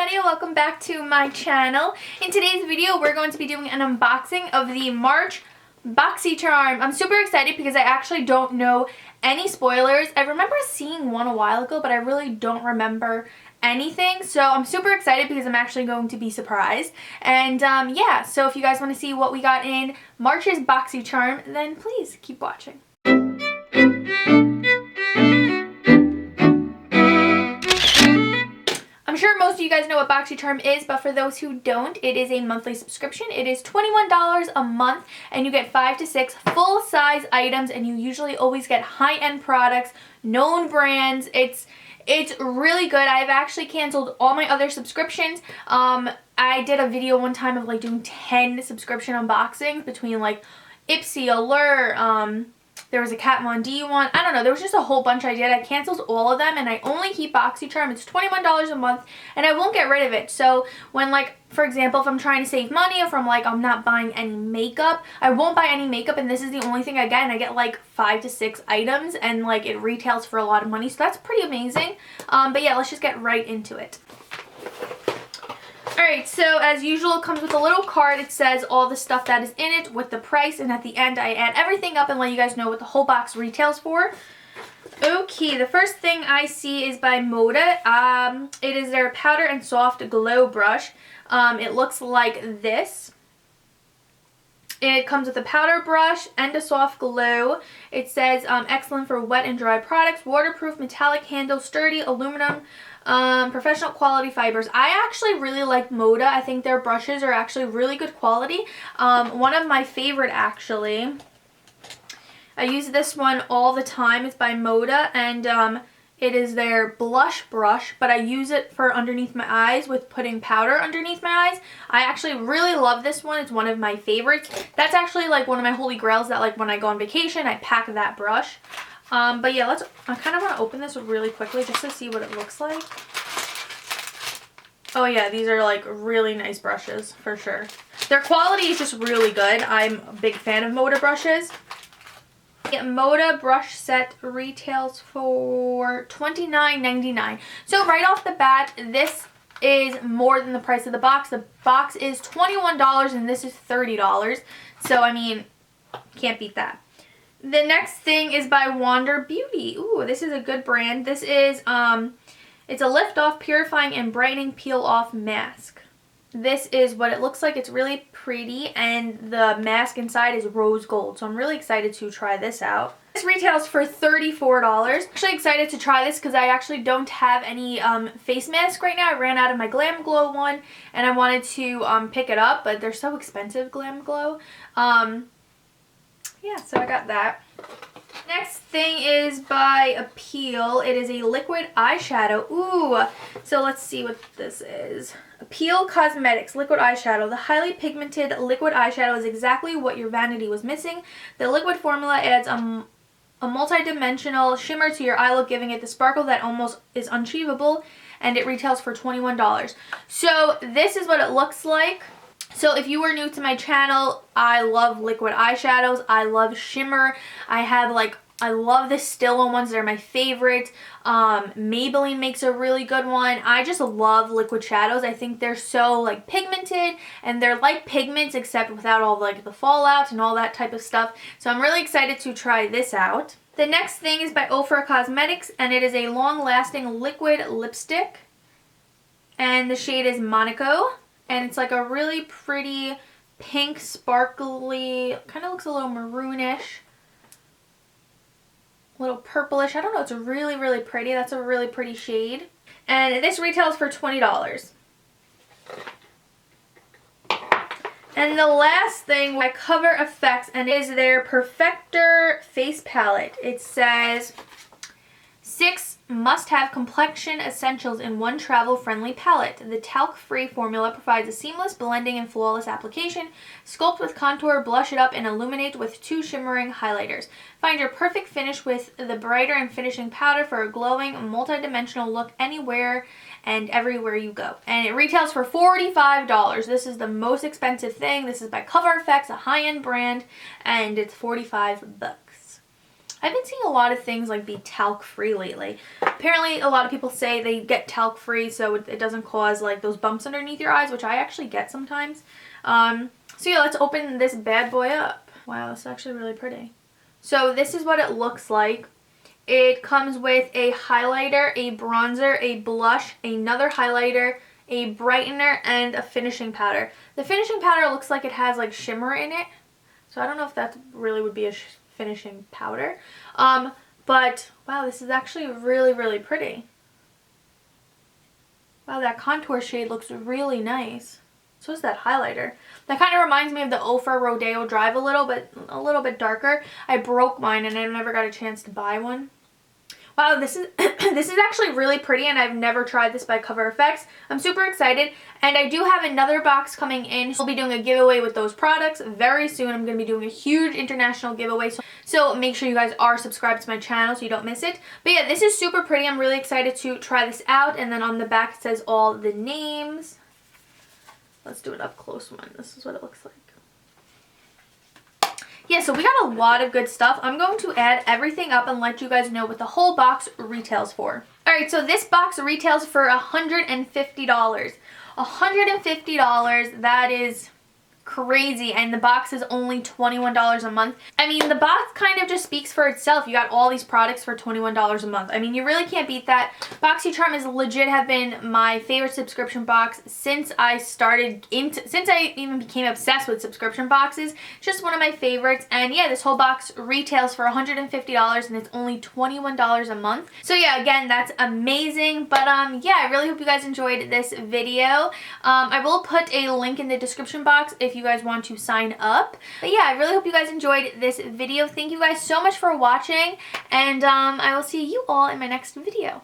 everybody, welcome back to my channel. In today's video we're going to be doing an unboxing of the March Boxycharm. I'm super excited because I actually don't know any spoilers. I remember seeing one a while ago, but I really don't remember anything, so I'm super excited because I'm actually going to be surprised. And yeah, so if you guys want to see what we got in March's Boxycharm, then please keep watching. I'm sure most of you guys know what Boxycharm is, but for those who don't, it is a monthly subscription. It is $21 a month, and you get 5 to 6 full-size items, and you usually always get high-end products, known brands. It's really good. I've actually canceled all my other subscriptions. I did a video one time of like doing 10 subscription unboxings between like Ipsy, Allure, there was a Kat Von D one. I don't know. There was just a whole bunch I did. I canceled all of them, and I only keep Boxycharm. It's $21 a month, and I won't get rid of it. So when, like, for example, if I'm trying to save money, if I'm like, I'm not buying any makeup, I won't buy any makeup, and this is the only thing I get, and I get like 5 to 6 items, and like it retails for a lot of money. So that's pretty amazing. But yeah, let's just get right into it. Alright, so as usual, it comes with a little card. It says all the stuff that is in it with the price, and at the end I add everything up and let you guys know what the whole box retails for. Okay, the first thing I see is by Moda. It is their Powder and Soft Glow Brush. It looks like this. It comes with a powder brush and a soft glow. It says excellent for wet and dry products, waterproof, metallic handle, sturdy, aluminum, professional quality fibers. I actually really like Moda. I think their brushes are actually really good quality. One of my favorite, actually, I use this one all the time. It's by Moda, and it is their blush brush, but I use it for underneath my eyes with putting powder underneath my eyes. I actually really love this one. It's one of my favorites. That's actually like one of my holy grails that, like, when I go on vacation, I pack that brush. But yeah, I kind of want to open this really quickly just to see what it looks like. Oh yeah, these are like really nice brushes for sure. Their quality is just really good. I'm a big fan of Moda brushes. The Moda brush set retails for $29.99. So right off the bat, this is more than the price of the box. The box is $21 and this is $30. So I mean, can't beat that. The next thing is by Wander Beauty. Ooh, this is a good brand. This is, it's a lift off, purifying and brightening peel off mask. This is what it looks like. It's really pretty, and the mask inside is rose gold. So I'm really excited to try this out. This retails for $34. I'm actually excited to try this because I actually don't have any face mask right now. I ran out of my Glam Glow one, and I wanted to pick it up, but they're so expensive, Glam Glow. Yeah, so I got that. Next thing is by Appeal. It is a liquid eyeshadow. Ooh, so let's see what this is. Appeal Cosmetics liquid eyeshadow. The highly pigmented liquid eyeshadow is exactly what your vanity was missing. The liquid formula adds a multi-dimensional shimmer to your eye look, giving it the sparkle that almost is unachievable, and it retails for $21. So this is what it looks like. So if you are new to my channel, I love liquid eyeshadows. I love shimmer. I love the Stila ones. They're my favorite. Maybelline makes a really good one. I just love liquid shadows. I think they're so like pigmented, and they're like pigments except without all like the fallout and all that type of stuff. So I'm really excited to try this out. The next thing is by Ofra Cosmetics, and it is a long-lasting liquid lipstick, and the shade is Monaco. And it's like a really pretty pink, sparkly, kind of looks a little maroonish, a little purplish. I don't know, it's really, really pretty. That's a really pretty shade. And this retails for $20. And the last thing by Cover Effects, and is their Perfector face palette. It says 6 must-have complexion essentials in one travel-friendly palette. The talc-free formula provides a seamless blending and flawless application. Sculpt with contour, blush it up, and illuminate with 2 shimmering highlighters. Find your perfect finish with the brighter and finishing powder for a glowing, multi-dimensional look anywhere and everywhere you go. And it retails for $45. This is the most expensive thing. This is by Cover Effects, a high-end brand, and it's $45. I've been seeing a lot of things like be talc free lately. Apparently a lot of people say they get talc free so it doesn't cause like those bumps underneath your eyes, which I actually get sometimes. So yeah, let's open this bad boy up. Wow, this is actually really pretty. So this is what it looks like. It comes with a highlighter, a bronzer, a blush, another highlighter, a brightener, and a finishing powder. The finishing powder looks like it has like shimmer in it. So I don't know if that really would be a finishing powder. But wow, this is actually really, really pretty. Wow, that contour shade looks really nice. So is that highlighter. That kind of reminds me of the Ofra Rodeo Drive a little bit darker. I broke mine and I never got a chance to buy one. Wow, this is this is actually really pretty, and I've never tried this by Cover FX. I'm super excited, and I do have another box coming in. I'll be doing a giveaway with those products very soon. I'm going to be doing a huge international giveaway, so make sure you guys are subscribed to my channel so you don't miss it. But yeah, this is super pretty. I'm really excited to try this out, and then on the back it says all the names. Let's do an up close one. This is what it looks like. Yeah, so we got a lot of good stuff. I'm going to add everything up and let you guys know what the whole box retails for. Alright, so this box retails for $150. $150, that is crazy, and the box is only $21 a month. I mean, the box kind of just speaks for itself. You got all these products for $21 a month. I mean, you really can't beat that. Boxycharm is legit have been my favorite subscription box since I even became obsessed with subscription boxes. Just one of my favorites. And yeah, this whole box retails for $150 and it's only $21 a month. So yeah, again, that's amazing. But yeah, I really hope you guys enjoyed this video. I will put a link in the description box if you guys want to sign up. But yeah, I really hope you guys enjoyed this video. Thank you guys so much for watching, and I will see you all in my next video.